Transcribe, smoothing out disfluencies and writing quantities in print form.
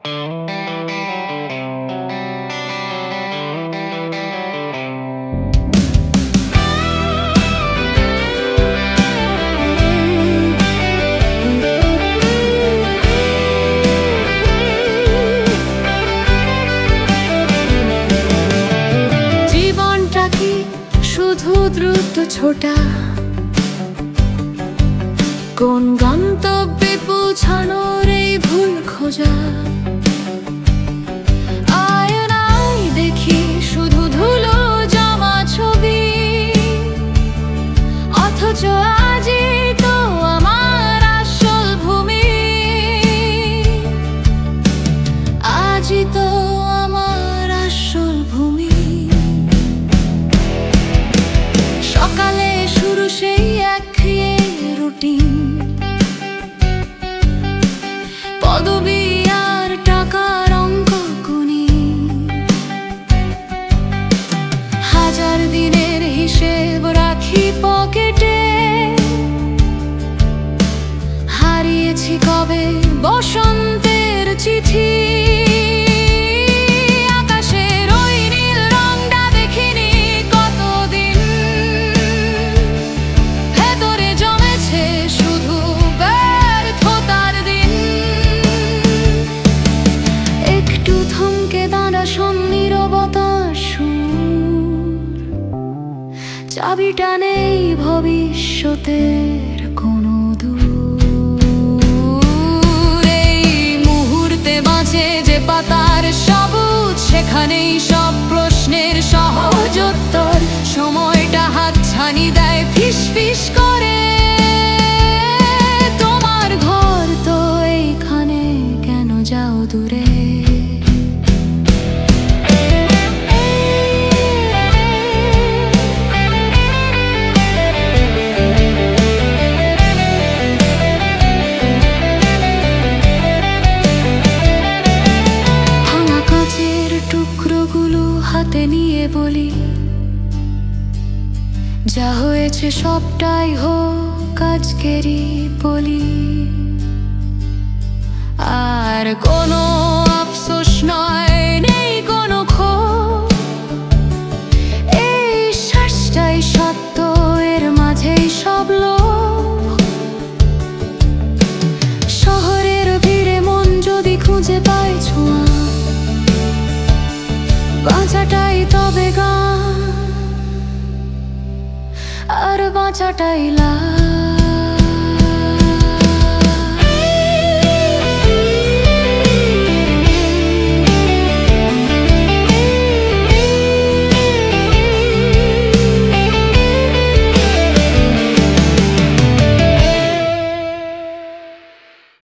জীবনটা কি শুধু দ্রুত ছোটা? কোন গন্তব্যে পৌঁছানোর এই ভুল খোঁজা? আয়নায় দেখি শুধু ধুলো জমা ছবি, অথচ আজই তো আমার আসল ভূমি। আজই তো আমার আসল ভূমি। সকালে শুরু সেই একঘেয়ে রুটিন, পদবী আর টাকার অঙ্ক গুনি। হাজার দিনের হিসেব রাখি পকেটে, হারিয়েছি কবে বসন্তের চিঠি। আকাশের ওই নীল রংটা দেখিনি কতদিন, ভেতরে জমেছে শুধু ব্যর্থতার দিন। একটু থমকে দাঁড়া শোন নীরবতার সুর, চাবিটা নেই ভবিষ্যতের কোনো দূর। এই মুহূর্তে বাঁচে যে পাতার সবুজ, সেখানেই সব প্রশ্নের সহজ উত্তর। সময়টা হাতছানি দেয় ফিস ফিস করে, তোমার ঘর তো এইখানে, কেন যাও দূরে? ভাঙা কাঁচের টুকরোগুলো হাতে নিয়ে বলি, যা হয়েছে সবটাই হোক আজকেরই বলি। আর কোনো আফসোস নয়, নেই কোনো ক্ষোভ, এই শ্বাসটাই সত্য, এর মাঝেই সব লোভ। শহরের ভিড়ে মন যদি খুঁজে পায় ছোঁয়া, বাঁচাটাই তবে গান, আর বাঁচাটাই লাভ।